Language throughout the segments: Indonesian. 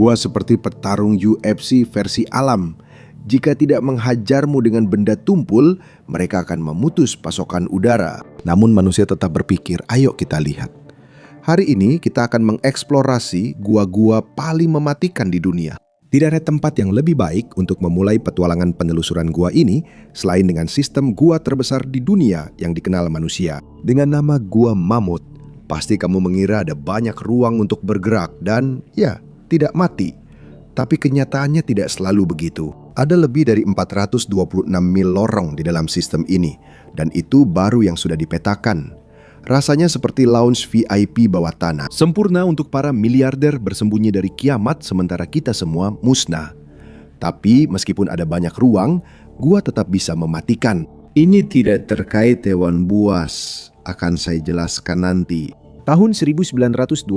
Gua seperti petarung UFC versi alam. Jika tidak menghajarmu dengan benda tumpul, mereka akan memutus pasokan udara. Namun manusia tetap berpikir, ayo kita lihat. Hari ini kita akan mengeksplorasi gua-gua paling mematikan di dunia. Tidak ada tempat yang lebih baik untuk memulai petualangan penelusuran gua ini selain dengan sistem gua terbesar di dunia yang dikenal manusia. Dengan nama Gua Mammoth, pasti kamu mengira ada banyak ruang untuk bergerak dan ya, tidak mati. Tapi kenyataannya tidak selalu begitu. Ada lebih dari 426 mil lorong di dalam sistem ini, dan itu baru yang sudah dipetakan. Rasanya seperti lounge VIP bawah tanah. Sempurna untuk para miliarder bersembunyi dari kiamat sementara kita semua musnah. Tapi meskipun ada banyak ruang, gua tetap bisa mematikan. Ini tidak terkait hewan buas, akan saya jelaskan nanti. Tahun 1925,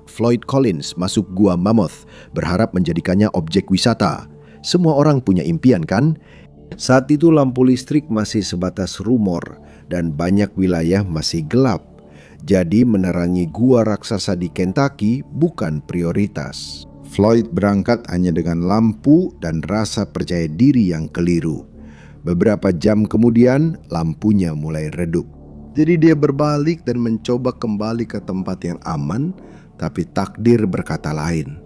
Floyd Collins masuk Gua Mammoth, berharap menjadikannya objek wisata. Semua orang punya impian kan? Saat itu lampu listrik masih sebatas rumor dan banyak wilayah masih gelap. Jadi menerangi gua raksasa di Kentucky bukan prioritas. Floyd berangkat hanya dengan lampu dan rasa percaya diri yang keliru. Beberapa jam kemudian lampunya mulai redup. Jadi dia berbalik dan mencoba kembali ke tempat yang aman, tapi takdir berkata lain.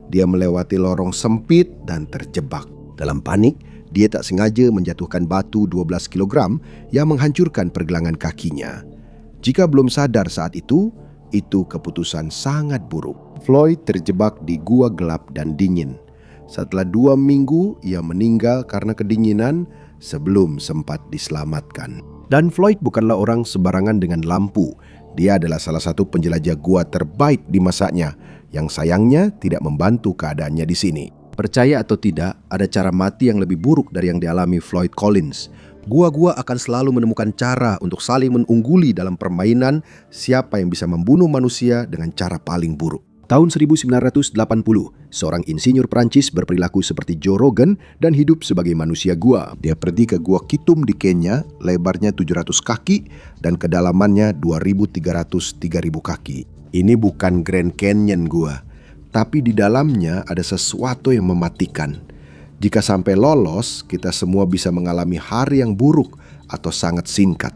Dia melewati lorong sempit dan terjebak. Dalam panik, dia tak sengaja menjatuhkan batu 12 kg yang menghancurkan pergelangan kakinya. Jika belum sadar saat itu keputusan sangat buruk. Floyd terjebak di gua gelap dan dingin. Setelah 2 minggu, ia meninggal karena kedinginan sebelum sempat diselamatkan. Dan Floyd bukanlah orang sembarangan dengan lampu. Dia adalah salah satu penjelajah gua terbaik di masanya, yang sayangnya tidak membantu keadaannya di sini. Percaya atau tidak, ada cara mati yang lebih buruk dari yang dialami Floyd Collins. Gua-gua akan selalu menemukan cara untuk saling mengungguli dalam permainan siapa yang bisa membunuh manusia dengan cara paling buruk. Tahun 1980, seorang insinyur Prancis berperilaku seperti Joe Rogan dan hidup sebagai manusia gua. Dia pergi ke Gua Kitum di Kenya, lebarnya 700 kaki dan kedalamannya 2.300-3.000 kaki. Ini bukan Grand Canyon gua, tapi di dalamnya ada sesuatu yang mematikan. Jika sampai lolos, kita semua bisa mengalami hari yang buruk atau sangat singkat.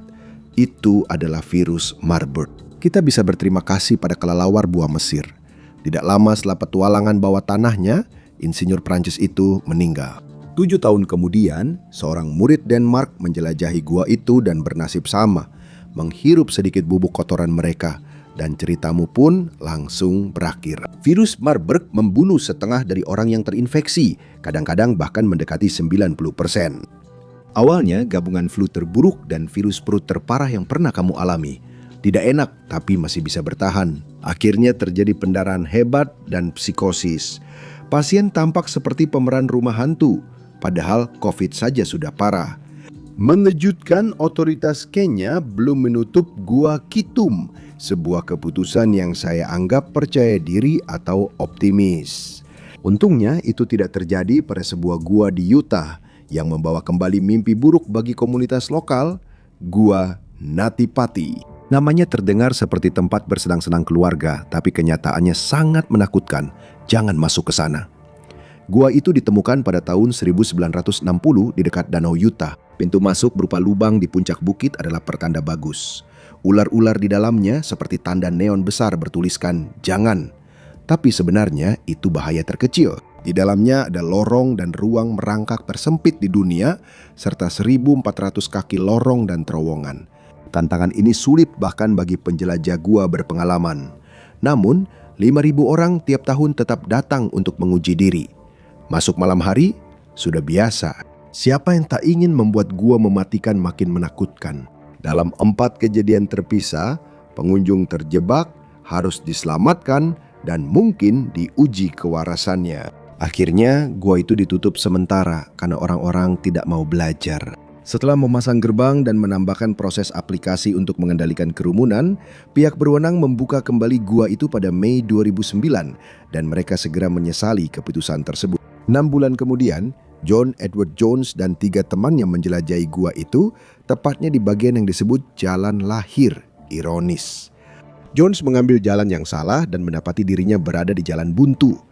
Itu adalah virus Marburg. Kita bisa berterima kasih pada kelelawar buah Mesir. Tidak lama setelah petualangan bawah tanahnya, insinyur Prancis itu meninggal. 7 tahun kemudian, seorang murid Denmark menjelajahi gua itu dan bernasib sama, menghirup sedikit bubuk kotoran mereka, dan ceritamu pun langsung berakhir. Virus Marburg membunuh setengah dari orang yang terinfeksi, kadang-kadang bahkan mendekati 90%. Awalnya gabungan flu terburuk dan virus perut terparah yang pernah kamu alami. Tidak enak, tapi masih bisa bertahan. Akhirnya terjadi pendarahan hebat dan psikosis. Pasien tampak seperti pemeran rumah hantu, padahal COVID saja sudah parah. Mengejutkan, otoritas Kenya belum menutup Gua Kitum, sebuah keputusan yang saya anggap percaya diri atau optimis. Untungnya itu tidak terjadi pada sebuah gua di Utah yang membawa kembali mimpi buruk bagi komunitas lokal, Gua Natipati. Namanya terdengar seperti tempat bersenang-senang keluarga, tapi kenyataannya sangat menakutkan. Jangan masuk ke sana. Gua itu ditemukan pada tahun 1960 di dekat Danau Utah. Pintu masuk berupa lubang di puncak bukit adalah pertanda bagus. Ular-ular di dalamnya seperti tanda neon besar bertuliskan "jangan". Tapi sebenarnya itu bahaya terkecil. Di dalamnya ada lorong dan ruang merangkak tersempit di dunia, serta 1.400 kaki lorong dan terowongan. Tantangan ini sulit bahkan bagi penjelajah gua berpengalaman. Namun, 5.000 orang tiap tahun tetap datang untuk menguji diri. Masuk malam hari sudah biasa. Siapa yang tak ingin membuat gua mematikan makin menakutkan? Dalam 4 kejadian terpisah, pengunjung terjebak, harus diselamatkan, dan mungkin diuji kewarasannya. Akhirnya, gua itu ditutup sementara karena orang-orang tidak mau belajar. Setelah memasang gerbang dan menambahkan proses aplikasi untuk mengendalikan kerumunan, pihak berwenang membuka kembali gua itu pada Mei 2009 dan mereka segera menyesali keputusan tersebut. 6 bulan kemudian, John Edward Jones dan 3 temannya menjelajahi gua itu, tepatnya di bagian yang disebut Jalan Lahir. Ironis. Jones mengambil jalan yang salah dan mendapati dirinya berada di jalan buntu.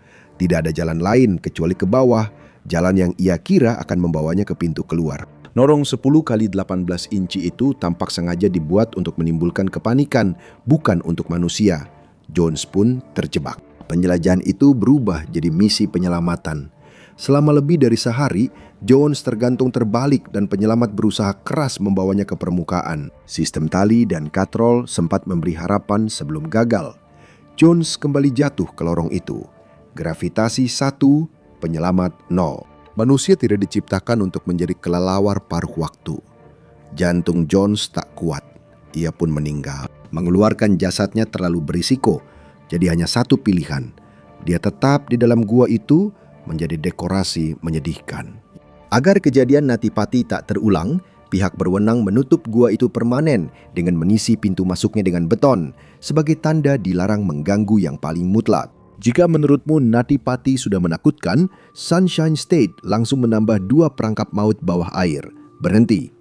Tidak ada jalan lain kecuali ke bawah, jalan yang ia kira akan membawanya ke pintu keluar. Lorong 10 kali 18 inci itu tampak sengaja dibuat untuk menimbulkan kepanikan, bukan untuk manusia. Jones pun terjebak. Penjelajahan itu berubah jadi misi penyelamatan. Selama lebih dari sehari, Jones tergantung terbalik dan penyelamat berusaha keras membawanya ke permukaan. Sistem tali dan katrol sempat memberi harapan sebelum gagal. Jones kembali jatuh ke lorong itu. Gravitasi 1, penyelamat 0. Manusia tidak diciptakan untuk menjadi kelelawar paruh waktu. Jantung Jones tak kuat. Ia pun meninggal. Mengeluarkan jasadnya terlalu berisiko, jadi hanya satu pilihan. Dia tetap di dalam gua itu menjadi dekorasi menyedihkan. Agar kejadian Natipati tak terulang, pihak berwenang menutup gua itu permanen dengan mengisi pintu masuknya dengan beton sebagai tanda dilarang mengganggu yang paling mutlak. Jika menurutmu Natipati sudah menakutkan, Sunshine State langsung menambah 2 perangkap maut bawah air. Berhenti.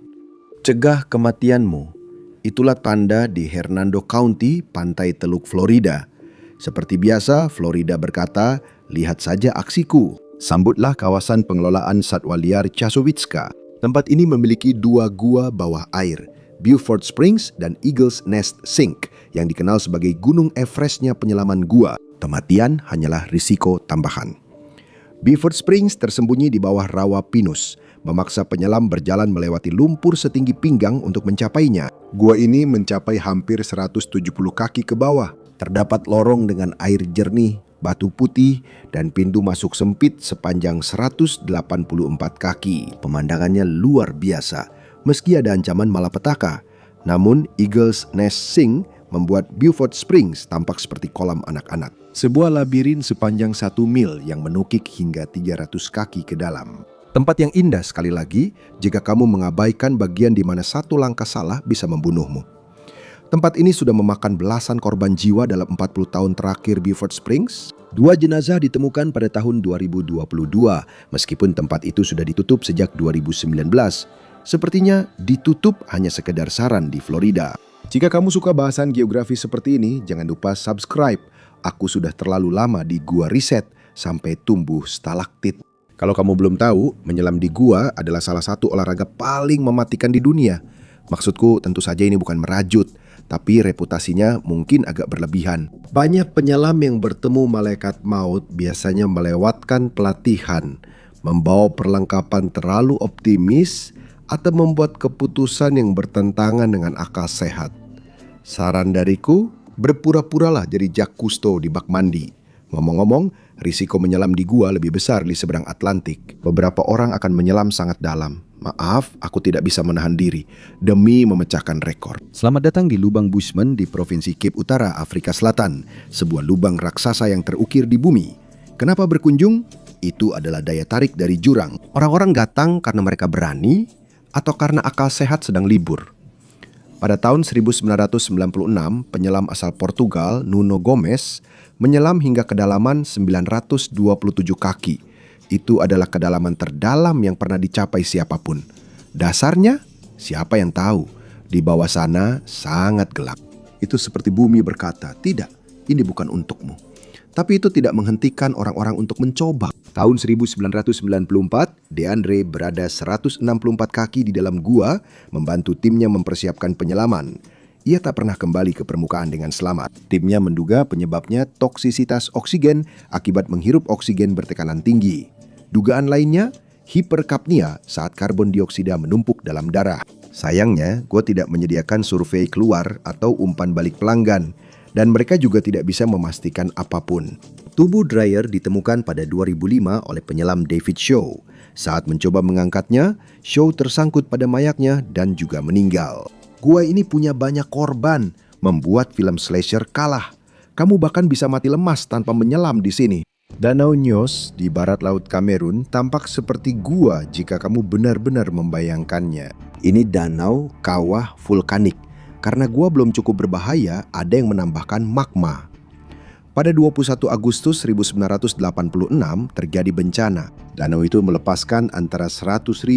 Cegah kematianmu. Itulah tanda di Hernando County, pantai Teluk Florida. Seperti biasa, Florida berkata, lihat saja aksiku. Sambutlah kawasan pengelolaan satwa liar Chasowitska. Tempat ini memiliki 2 gua bawah air, Beaufort Springs dan Eagle's Nest Sink, yang dikenal sebagai Gunung Everestnya penyelaman gua. Kematian hanyalah risiko tambahan. Beaufort Springs tersembunyi di bawah rawa pinus, memaksa penyelam berjalan melewati lumpur setinggi pinggang untuk mencapainya. Gua ini mencapai hampir 170 kaki ke bawah. Terdapat lorong dengan air jernih, batu putih, dan pintu masuk sempit sepanjang 184 kaki. Pemandangannya luar biasa, meski ada ancaman malapetaka. Namun Eagle's Nest Sink membuat Beaufort Springs tampak seperti kolam anak-anak. Sebuah labirin sepanjang 1 mil yang menukik hingga 300 kaki ke dalam. Tempat yang indah sekali lagi jika kamu mengabaikan bagian di mana satu langkah salah bisa membunuhmu. Tempat ini sudah memakan belasan korban jiwa dalam 40 tahun terakhir Beaufort Springs. 2 jenazah ditemukan pada tahun 2022, meskipun tempat itu sudah ditutup sejak 2019. Sepertinya ditutup hanya sekedar saran di Florida. Jika kamu suka bahasan geografi seperti ini, jangan lupa subscribe. Aku sudah terlalu lama di gua riset sampai tumbuh stalaktit. Kalau kamu belum tahu, menyelam di gua adalah salah satu olahraga paling mematikan di dunia. Maksudku tentu saja ini bukan merajut, tapi reputasinya mungkin agak berlebihan. Banyak penyelam yang bertemu malaikat maut biasanya melewatkan pelatihan, membawa perlengkapan terlalu optimis, atau membuat keputusan yang bertentangan dengan akal sehat. Saran dariku, berpura-puralah jadi Jacques Cousteau di bak mandi. Ngomong-ngomong, risiko menyelam di gua lebih besar di seberang Atlantik. Beberapa orang akan menyelam sangat dalam. Maaf, aku tidak bisa menahan diri demi memecahkan rekor. Selamat datang di Lubang Bushman di Provinsi Cape Utara, Afrika Selatan. Sebuah lubang raksasa yang terukir di bumi. Kenapa berkunjung? Itu adalah daya tarik dari jurang. Orang-orang datang karena mereka berani atau karena akal sehat sedang libur. Pada tahun 1996, penyelam asal Portugal, Nuno Gomes, menyelam hingga kedalaman 927 kaki. Itu adalah kedalaman terdalam yang pernah dicapai siapapun. Dasarnya, siapa yang tahu? Di bawah sana sangat gelap. Itu seperti bumi berkata, tidak, ini bukan untukmu. Tapi itu tidak menghentikan orang-orang untuk mencoba. Tahun 1994, DeAndre berada 164 kaki di dalam gua membantu timnya mempersiapkan penyelaman. Ia tak pernah kembali ke permukaan dengan selamat. Timnya menduga penyebabnya toksisitas oksigen akibat menghirup oksigen bertekanan tinggi. Dugaan lainnya, hiperkapnia saat karbon dioksida menumpuk dalam darah. Sayangnya, gua tidak menyediakan survei keluar atau umpan balik pelanggan. Dan mereka juga tidak bisa memastikan apapun. Tubuh Dreyer ditemukan pada 2005 oleh penyelam David Shaw. Saat mencoba mengangkatnya, Shaw tersangkut pada mayatnya dan juga meninggal. Gua ini punya banyak korban, membuat film slasher kalah. Kamu bahkan bisa mati lemas tanpa menyelam di sini. Danau Nyos di barat laut Kamerun tampak seperti gua jika kamu benar-benar membayangkannya. Ini danau kawah vulkanik. Karena gua belum cukup berbahaya, ada yang menambahkan magma. Pada 21 Agustus 1986 terjadi bencana. Danau itu melepaskan antara 100.000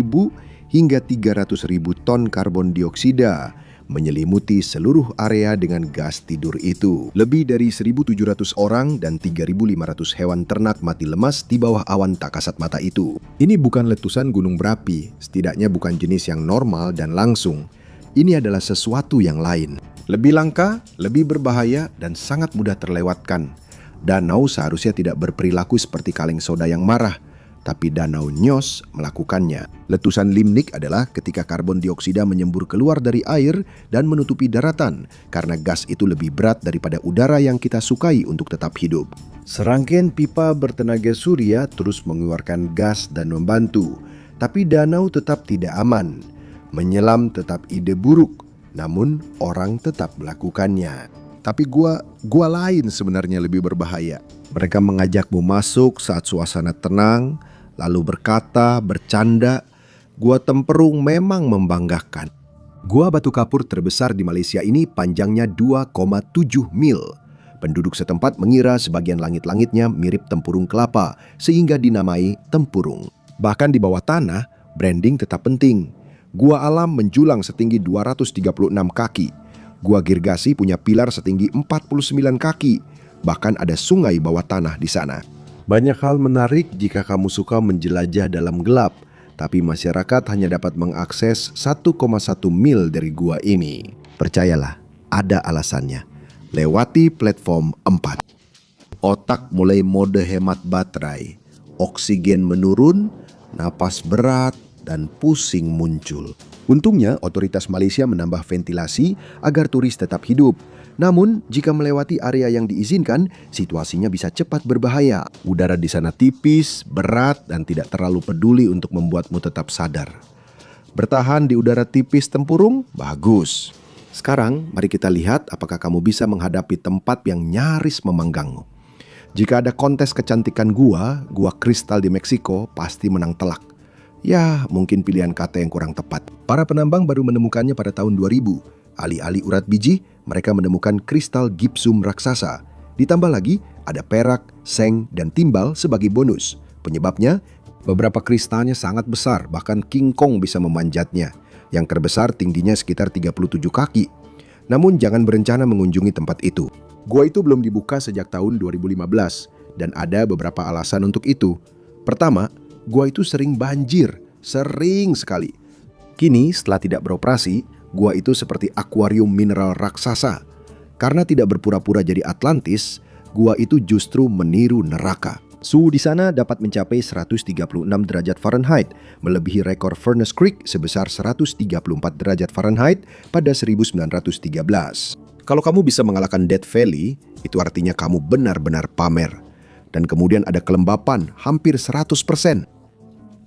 hingga 300.000 ton karbon dioksida, menyelimuti seluruh area dengan gas tidur itu. Lebih dari 1.700 orang dan 3.500 hewan ternak mati lemas di bawah awan tak kasat mata itu. Ini bukan letusan gunung berapi, setidaknya bukan jenis yang normal dan langsung. Ini adalah sesuatu yang lain. Lebih langka, lebih berbahaya, dan sangat mudah terlewatkan. Danau seharusnya tidak berperilaku seperti kaleng soda yang marah, tapi Danau Nyos melakukannya. Letusan limnik adalah ketika karbon dioksida menyembur keluar dari air dan menutupi daratan karena gas itu lebih berat daripada udara yang kita sukai untuk tetap hidup. Serangkaian pipa bertenaga surya terus mengeluarkan gas dan membantu, tapi danau tetap tidak aman. Menyelam tetap ide buruk, namun orang tetap melakukannya. Tapi gua lain sebenarnya lebih berbahaya. Mereka mengajakmu masuk saat suasana tenang, lalu berkata, bercanda. Gua Tempurung memang membanggakan. Gua Batu Kapur terbesar di Malaysia ini panjangnya 2,7 mil. Penduduk setempat mengira sebagian langit-langitnya mirip tempurung kelapa, sehingga dinamai Tempurung. Bahkan di bawah tanah, branding tetap penting. Gua Alam menjulang setinggi 236 kaki. Gua Girgasi punya pilar setinggi 49 kaki. Bahkan ada sungai bawah tanah di sana. Banyak hal menarik jika kamu suka menjelajah dalam gelap, tapi masyarakat hanya dapat mengakses 1,1 mil dari gua ini. Percayalah, ada alasannya. Lewati platform 4. Otak mulai mode hemat baterai, oksigen menurun, napas berat, dan pusing muncul. Untungnya, otoritas Malaysia menambah ventilasi agar turis tetap hidup. Namun, jika melewati area yang diizinkan, situasinya bisa cepat berbahaya. Udara di sana tipis, berat, dan tidak terlalu peduli untuk membuatmu tetap sadar. Bertahan di udara tipis Tempurung, bagus. Sekarang, mari kita lihat apakah kamu bisa menghadapi tempat yang nyaris memanggangmu. Jika ada kontes kecantikan gua kristal di Meksiko pasti menang telak. Ya, mungkin pilihan kata yang kurang tepat. Para penambang baru menemukannya pada tahun 2000. Alih-alih urat biji, mereka menemukan kristal gipsum raksasa. Ditambah lagi, ada perak, seng, dan timbal sebagai bonus. Penyebabnya, beberapa kristalnya sangat besar, bahkan King Kong bisa memanjatnya. Yang terbesar tingginya sekitar 37 kaki. Namun jangan berencana mengunjungi tempat itu. Gua itu belum dibuka sejak tahun 2015, dan ada beberapa alasan untuk itu. Pertama, gua itu sering banjir, sering sekali. Kini, setelah tidak beroperasi, gua itu seperti akuarium mineral raksasa. Karena tidak berpura-pura jadi Atlantis, gua itu justru meniru neraka. Suhu di sana dapat mencapai 136 derajat Fahrenheit, melebihi rekor Furnace Creek sebesar 134 derajat Fahrenheit pada 1913. Kalau kamu bisa mengalahkan Death Valley, itu artinya kamu benar-benar pamer. Dan kemudian ada kelembapan hampir 100%.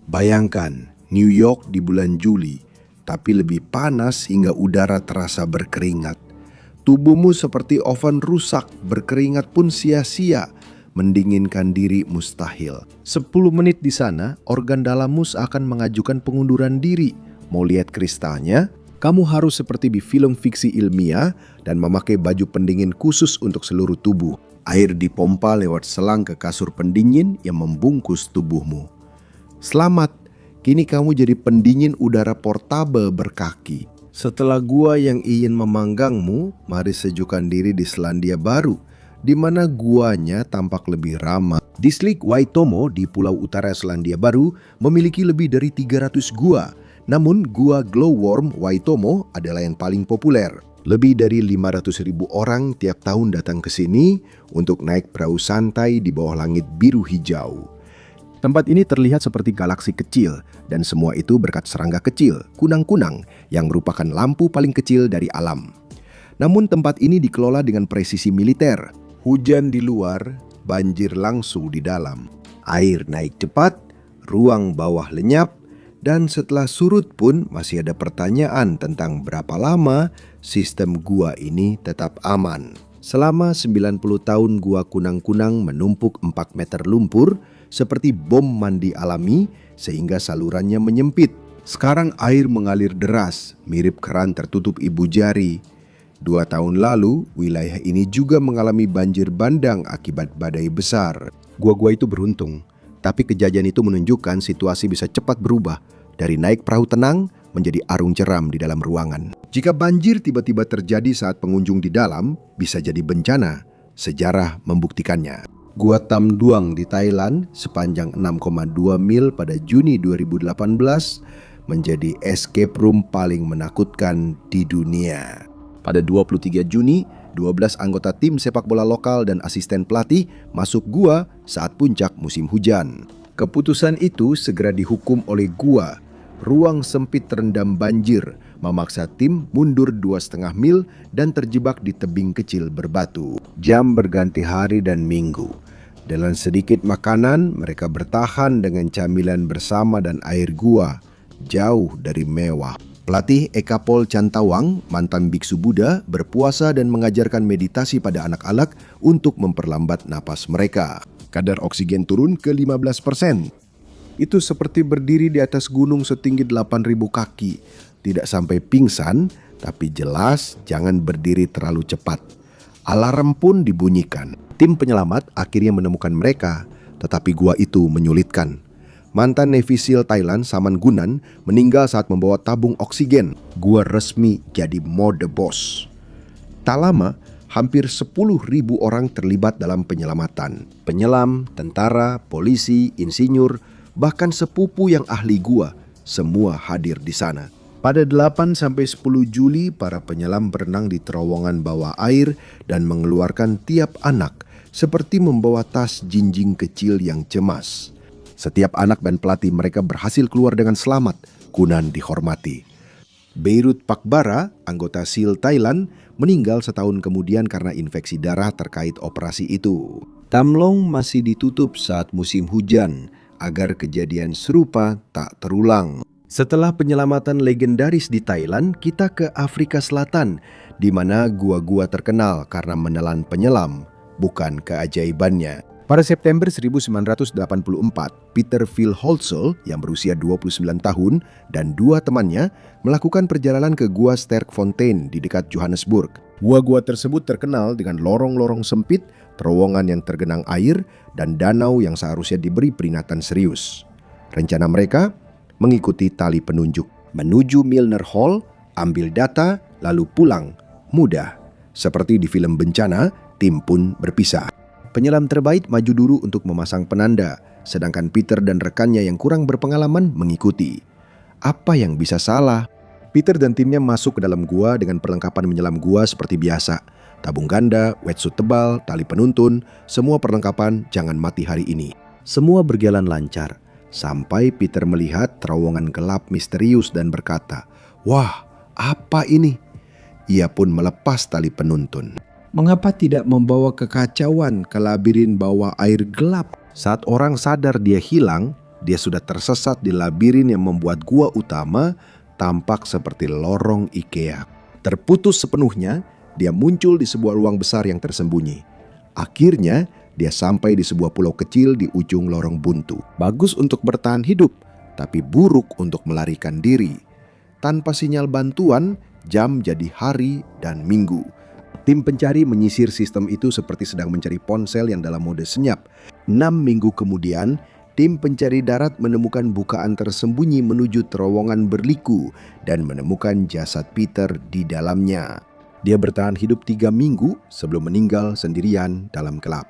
Bayangkan New York di bulan Juli, tapi lebih panas hingga udara terasa berkeringat. Tubuhmu seperti oven rusak, berkeringat pun sia-sia. Mendinginkan diri mustahil. 10 menit di sana, organ dalammu akan mengajukan pengunduran diri. Mau lihat kristalnya? Kamu harus seperti di film fiksi ilmiah dan memakai baju pendingin khusus untuk seluruh tubuh. Air dipompa lewat selang ke kasur pendingin yang membungkus tubuhmu. Selamat, kini kamu jadi pendingin udara portabel berkaki. Setelah gua yang ingin memanggangmu, mari sejukkan diri di Selandia Baru, di mana guanya tampak lebih ramah. Distrik Waitomo di Pulau Utara Selandia Baru memiliki lebih dari 300 gua. Namun gua Glowworm Waitomo adalah yang paling populer. Lebih dari 500.000 orang tiap tahun datang ke sini untuk naik perahu santai di bawah langit biru hijau. Tempat ini terlihat seperti galaksi kecil, dan semua itu berkat serangga kecil, kunang-kunang, yang merupakan lampu paling kecil dari alam. Namun tempat ini dikelola dengan presisi militer. Hujan di luar, banjir langsung di dalam. Air naik cepat, ruang bawah lenyap, dan setelah surut pun masih ada pertanyaan tentang berapa lama sistem gua ini tetap aman. Selama 90 tahun gua kunang-kunang menumpuk 4 meter lumpur seperti bom mandi alami sehingga salurannya menyempit. Sekarang air mengalir deras, mirip keran tertutup ibu jari. 2 tahun lalu, wilayah ini juga mengalami banjir bandang akibat badai besar. Gua-gua itu beruntung, tapi kejadian itu menunjukkan situasi bisa cepat berubah. Dari naik perahu tenang, menjadi arung jeram di dalam ruangan. Jika banjir tiba-tiba terjadi saat pengunjung di dalam, bisa jadi bencana. Sejarah membuktikannya. Gua Tam Duang di Thailand sepanjang 6,2 mil pada Juni 2018 menjadi escape room paling menakutkan di dunia. Pada 23 Juni, 12 anggota tim sepak bola lokal dan asisten pelatih masuk gua saat puncak musim hujan. Keputusan itu segera dihukum oleh gua. Ruang sempit terendam banjir, memaksa tim mundur 2,5 mil dan terjebak di tebing kecil berbatu. Jam berganti hari dan minggu. Dengan sedikit makanan, mereka bertahan dengan camilan bersama dan air gua, jauh dari mewah. Pelatih Eka Pol Chantawang, mantan biksu Buddha, berpuasa dan mengajarkan meditasi pada anak-anak untuk memperlambat napas mereka. Kadar oksigen turun ke 15%. Itu seperti berdiri di atas gunung setinggi 8.000 kaki. Tidak sampai pingsan, tapi jelas jangan berdiri terlalu cepat. Alarm pun dibunyikan. Tim penyelamat akhirnya menemukan mereka, tetapi gua itu menyulitkan. Mantan Navy SEAL Thailand, Saman Gunan, meninggal saat membawa tabung oksigen. Gua resmi jadi mode bos. Tak lama, hampir 10.000 orang terlibat dalam penyelamatan. Penyelam, tentara, polisi, insinyur, bahkan sepupu yang ahli gua, semua hadir di sana. Pada 8-10 Juli, para penyelam berenang di terowongan bawah air dan mengeluarkan tiap anak seperti membawa tas jinjing kecil yang cemas. Setiap anak dan pelatih mereka berhasil keluar dengan selamat. Gunan dihormati. Beirut Pakbara, anggota SEAL Thailand, meninggal setahun kemudian karena infeksi darah terkait operasi itu. Tam Long masih ditutup saat musim hujan agar kejadian serupa tak terulang. Setelah penyelamatan legendaris di Thailand, kita ke Afrika Selatan, di mana gua-gua terkenal karena menelan penyelam, bukan keajaibannya. Pada September 1984, Peter Phil Holsel yang berusia 29 tahun dan 2 temannya melakukan perjalanan ke Gua Sterkfontein di dekat Johannesburg. Gua-gua tersebut terkenal dengan lorong-lorong sempit, terowongan yang tergenang air, dan danau yang seharusnya diberi peringatan serius. Rencana mereka mengikuti tali penunjuk, menuju Milner Hall, ambil data, lalu pulang. Mudah. Seperti di film bencana, tim pun berpisah. Penyelam terbaik maju dulu untuk memasang penanda, sedangkan Peter dan rekannya yang kurang berpengalaman mengikuti. Apa yang bisa salah? Peter dan timnya masuk ke dalam gua dengan perlengkapan menyelam gua seperti biasa. Tabung ganda, wetsuit tebal, tali penuntun, semua perlengkapan jangan mati hari ini. Semua berjalan lancar, sampai Peter melihat terowongan gelap misterius dan berkata, "Wah, apa ini?" Ia pun melepas tali penuntun. Mengapa tidak membawa kekacauan ke labirin bawah air gelap? Saat orang sadar dia hilang, dia sudah tersesat di labirin yang membuat gua utama tampak seperti lorong IKEA. Terputus sepenuhnya, dia muncul di sebuah ruang besar yang tersembunyi. Akhirnya, dia sampai di sebuah pulau kecil di ujung lorong buntu. Bagus untuk bertahan hidup, tapi buruk untuk melarikan diri. Tanpa sinyal bantuan, jam jadi hari dan minggu. Tim pencari menyisir sistem itu seperti sedang mencari ponsel yang dalam mode senyap. 6 minggu kemudian, tim pencari darat menemukan bukaan tersembunyi menuju terowongan berliku dan menemukan jasad Peter di dalamnya. Dia bertahan hidup 3 minggu sebelum meninggal sendirian dalam gelap.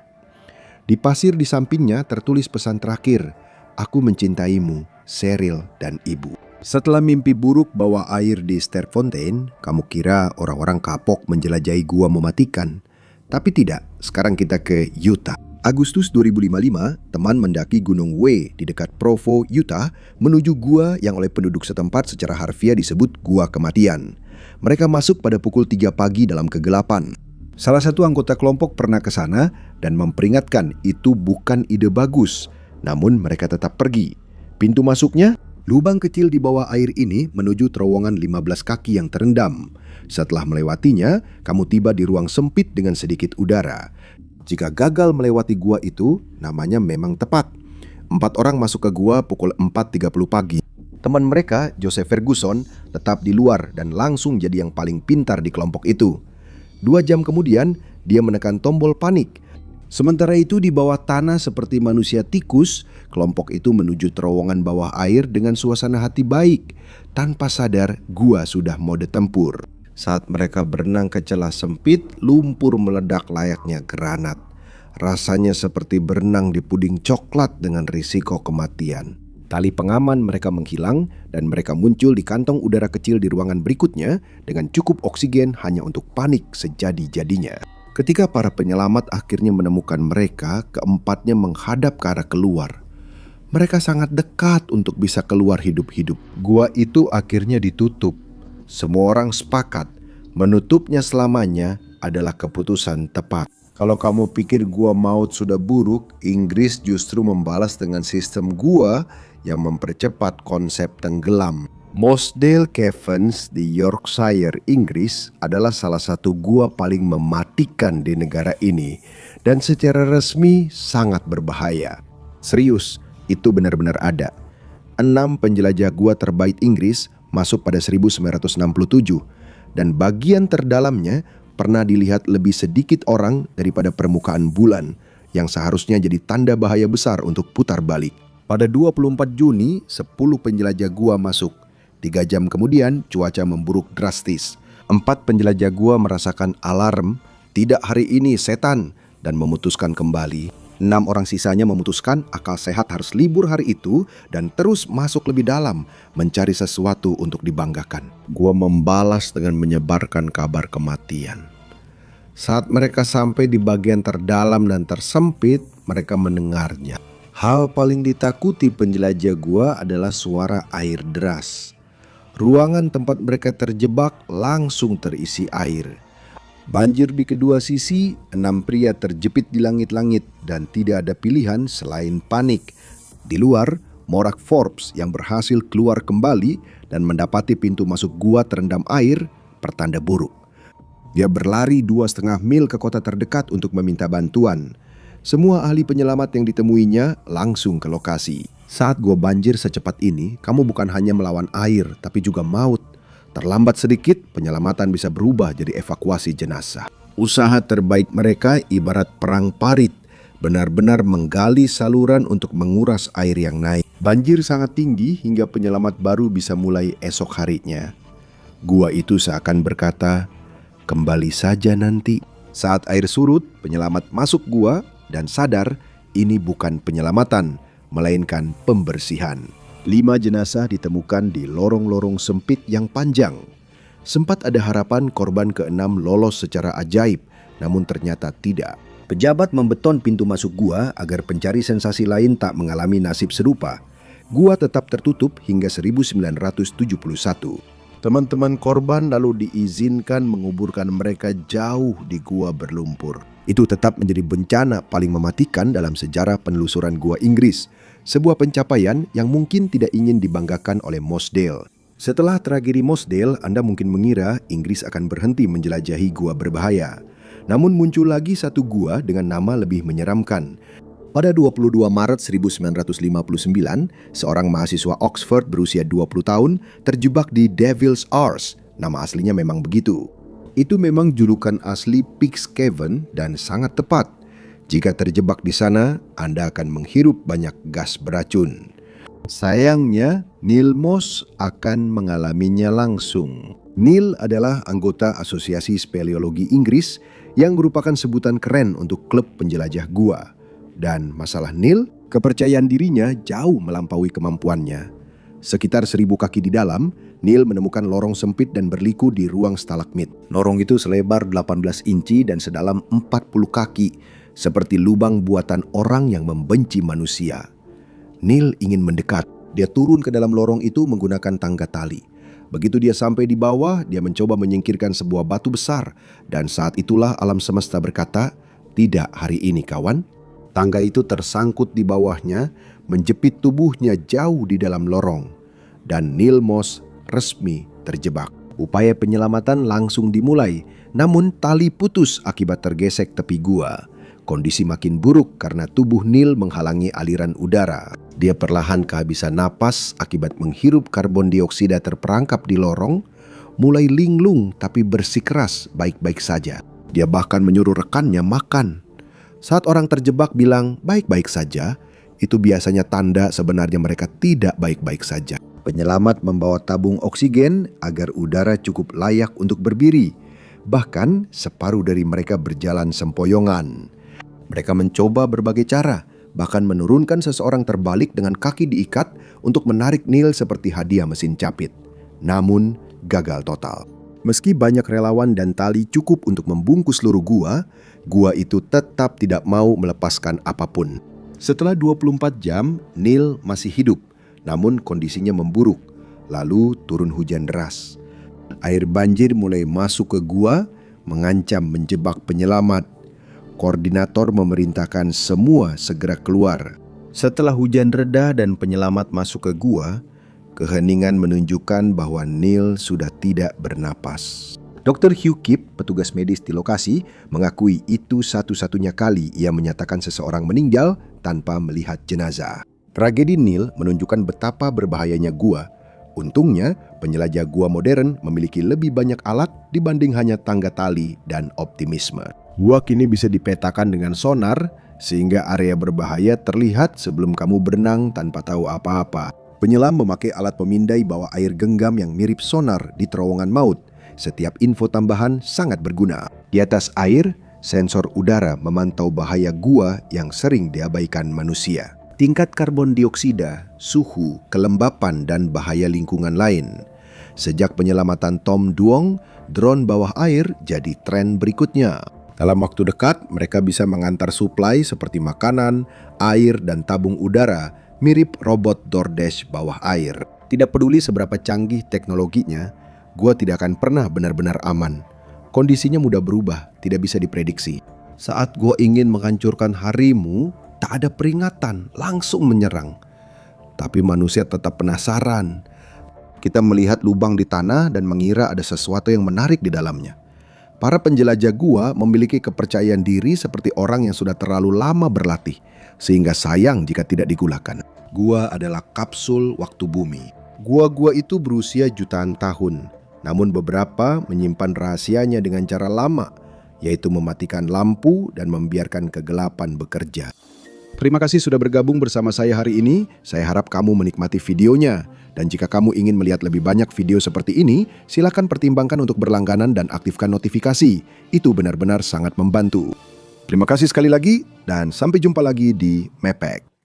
Di pasir di sampingnya tertulis pesan terakhir, "Aku mencintaimu, Cheryl dan ibu." Setelah mimpi buruk bawah air di Sterkfontein, kamu kira orang-orang kapok menjelajahi gua mematikan. Tapi tidak, sekarang kita ke Utah. Agustus 2055, teman mendaki Gunung W di dekat Provo, Utah, menuju gua yang oleh penduduk setempat secara harfiah disebut Gua Kematian. Mereka masuk pada pukul 3 pagi dalam kegelapan. Salah satu anggota kelompok pernah ke sana dan memperingatkan itu bukan ide bagus, namun mereka tetap pergi. Pintu masuknya, lubang kecil di bawah air ini menuju terowongan 15 kaki yang terendam. Setelah melewatinya, kamu tiba di ruang sempit dengan sedikit udara. Jika gagal melewati gua itu, namanya memang tepat. 4 orang masuk ke gua pukul 4.30 pagi. Teman mereka, Joseph Ferguson, tetap di luar dan langsung jadi yang paling pintar di kelompok itu. 2 jam kemudian, dia menekan tombol panik. Sementara itu di bawah tanah seperti manusia tikus, kelompok itu menuju terowongan bawah air dengan suasana hati baik. Tanpa sadar, gua sudah mode tempur. Saat mereka berenang ke celah sempit, lumpur meledak layaknya granat. Rasanya seperti berenang di puding coklat dengan risiko kematian. Tali pengaman mereka menghilang dan mereka muncul di kantong udara kecil di ruangan berikutnya dengan cukup oksigen hanya untuk panik sejadi-jadinya. Ketika para penyelamat akhirnya menemukan mereka, keempatnya menghadap ke arah keluar. Mereka sangat dekat untuk bisa keluar hidup-hidup. Gua itu akhirnya ditutup. Semua orang sepakat, menutupnya selamanya adalah keputusan tepat. Kalau kamu pikir gua maut sudah buruk, Inggris justru membalas dengan sistem gua yang mempercepat konsep tenggelam. Mossdale Caverns di Yorkshire, Inggris adalah salah satu gua paling mematikan di negara ini dan secara resmi sangat berbahaya. Serius, itu benar-benar ada. 6 penjelajah gua terbaik Inggris masuk pada 1967 dan bagian terdalamnya pernah dilihat lebih sedikit orang daripada permukaan bulan yang seharusnya jadi tanda bahaya besar untuk putar balik. Pada 24 Juni, 10 penjelajah gua masuk. 3 jam kemudian, cuaca memburuk drastis. 4 penjelajah gua merasakan alarm, tidak hari ini setan, dan memutuskan kembali. 6 orang sisanya memutuskan akal sehat harus libur hari itu dan terus masuk lebih dalam, mencari sesuatu untuk dibanggakan. Gua membalas dengan menyebarkan kabar kematian. Saat mereka sampai di bagian terdalam dan tersempit, mereka mendengarnya. Hal paling ditakuti penjelajah gua adalah suara air deras. Ruangan tempat mereka terjebak langsung terisi air. Banjir di kedua sisi, 6 pria terjepit di langit-langit dan tidak ada pilihan selain panik. Di luar, Morak Forbes yang berhasil keluar kembali dan mendapati pintu masuk gua terendam air, pertanda buruk. Dia berlari 2,5 mil ke kota terdekat untuk meminta bantuan. Semua ahli penyelamat yang ditemuinya langsung ke lokasi. Saat gua banjir secepat ini, kamu bukan hanya melawan air, tapi juga maut. Terlambat sedikit, penyelamatan bisa berubah jadi evakuasi jenazah. Usaha terbaik mereka ibarat perang parit, benar-benar menggali saluran untuk menguras air yang naik. Banjir sangat tinggi hingga penyelamat baru bisa mulai esok harinya. Gua itu seakan berkata, kembali saja nanti. Saat air surut, penyelamat masuk gua dan sadar ini bukan penyelamatan, melainkan pembersihan. 5 jenazah ditemukan di lorong-lorong sempit yang panjang. Sempat ada harapan korban ke-6 lolos secara ajaib, namun ternyata tidak. Pejabat membeton pintu masuk gua agar pencari sensasi lain tak mengalami nasib serupa. Gua tetap tertutup hingga 1971. Teman-teman korban lalu diizinkan menguburkan mereka jauh di gua berlumpur. Itu tetap menjadi bencana paling mematikan dalam sejarah penelusuran gua Inggris. Sebuah pencapaian yang mungkin tidak ingin dibanggakan oleh Mossdale. Setelah tragedi Mossdale, Anda mungkin mengira Inggris akan berhenti menjelajahi gua berbahaya. Namun muncul lagi satu gua dengan nama lebih menyeramkan. Pada 22 Maret 1959, seorang mahasiswa Oxford berusia 20 tahun terjebak di Devil's Arse. Nama aslinya memang begitu. Itu memang julukan asli Pig's Cavern dan sangat tepat. Jika terjebak di sana, Anda akan menghirup banyak gas beracun. Sayangnya, Neil Moss akan mengalaminya langsung. Neil adalah anggota Asosiasi Speleologi Inggris yang merupakan sebutan keren untuk klub penjelajah gua. Dan masalah Neil, kepercayaan dirinya jauh melampaui kemampuannya. Sekitar 1.000 kaki di dalam, Neil menemukan lorong sempit dan berliku di ruang stalagmit. Lorong itu selebar 18 inci dan sedalam 40 kaki, seperti lubang buatan orang yang membenci manusia. Neil ingin mendekat. Dia turun ke dalam lorong itu menggunakan tangga tali. Begitu dia sampai di bawah, dia mencoba menyingkirkan sebuah batu besar. Dan saat itulah alam semesta berkata, "Tidak hari ini, kawan." Tangga itu tersangkut di bawahnya, menjepit tubuhnya jauh di dalam lorong. Dan Neil Moss resmi terjebak. Upaya penyelamatan langsung dimulai, namun tali putus akibat tergesek tepi gua. Kondisi makin buruk karena tubuh Neil menghalangi aliran udara. Dia perlahan kehabisan napas akibat menghirup karbon dioksida terperangkap di lorong, mulai linglung tapi bersikeras baik-baik saja. Dia bahkan menyuruh rekannya makan. Saat orang terjebak bilang baik-baik saja, Itu biasanya tanda sebenarnya mereka tidak baik-baik saja. Penyelamat membawa tabung oksigen agar udara cukup layak untuk berdiri. Bahkan separuh dari mereka berjalan sempoyongan. Mereka mencoba berbagai cara, bahkan menurunkan seseorang terbalik dengan kaki diikat untuk menarik Neil seperti hadiah mesin capit. Namun gagal total. Meski banyak relawan dan tali cukup untuk membungkus seluruh gua itu tetap tidak mau melepaskan apapun. Setelah 24 jam, Neil masih hidup, namun kondisinya memburuk. Lalu turun hujan deras. Air banjir mulai masuk ke gua, mengancam menjebak penyelamat. Koordinator memerintahkan semua segera keluar. Setelah hujan reda dan penyelamat masuk ke gua, keheningan menunjukkan bahwa Neil sudah tidak bernapas. Dr. Hugh Kip, petugas medis di lokasi, mengakui itu satu-satunya kali ia menyatakan seseorang meninggal tanpa melihat jenazah. Tragedi Neil menunjukkan betapa berbahayanya gua. Untungnya, penjelajah gua modern memiliki lebih banyak alat dibanding hanya tangga tali dan optimisme. Gua kini bisa dipetakan dengan sonar, sehingga area berbahaya terlihat sebelum kamu berenang tanpa tahu apa-apa. Penyelam memakai alat pemindai bawah air genggam yang mirip sonar di terowongan maut. Setiap info tambahan sangat berguna. Di atas air, sensor udara memantau bahaya gua yang sering diabaikan manusia. Tingkat karbon dioksida, suhu, kelembapan, dan bahaya lingkungan lain. Sejak penyelamatan Tom Duong, drone bawah air jadi tren berikutnya. Dalam waktu dekat, mereka bisa mengantar suplai seperti makanan, air, dan tabung udara, mirip robot DoorDash bawah air. Tidak peduli seberapa canggih teknologinya, gua tidak akan pernah benar-benar aman. Kondisinya mudah berubah, tidak bisa diprediksi. Saat gua ingin menghancurkan harimu, tak ada peringatan, langsung menyerang. Tapi manusia tetap penasaran. Kita melihat lubang di tanah dan mengira ada sesuatu yang menarik di dalamnya. Para penjelajah gua memiliki kepercayaan diri seperti orang yang sudah terlalu lama berlatih, sehingga sayang jika tidak digunakan. Gua adalah kapsul waktu bumi. Gua-gua itu berusia jutaan tahun, namun beberapa menyimpan rahasianya dengan cara lama, yaitu mematikan lampu dan membiarkan kegelapan bekerja. Terima kasih sudah bergabung bersama saya hari ini. Saya harap kamu menikmati videonya. Dan jika kamu ingin melihat lebih banyak video seperti ini, silakan pertimbangkan untuk berlangganan dan aktifkan notifikasi. Itu benar-benar sangat membantu. Terima kasih sekali lagi dan sampai jumpa lagi di Mepek.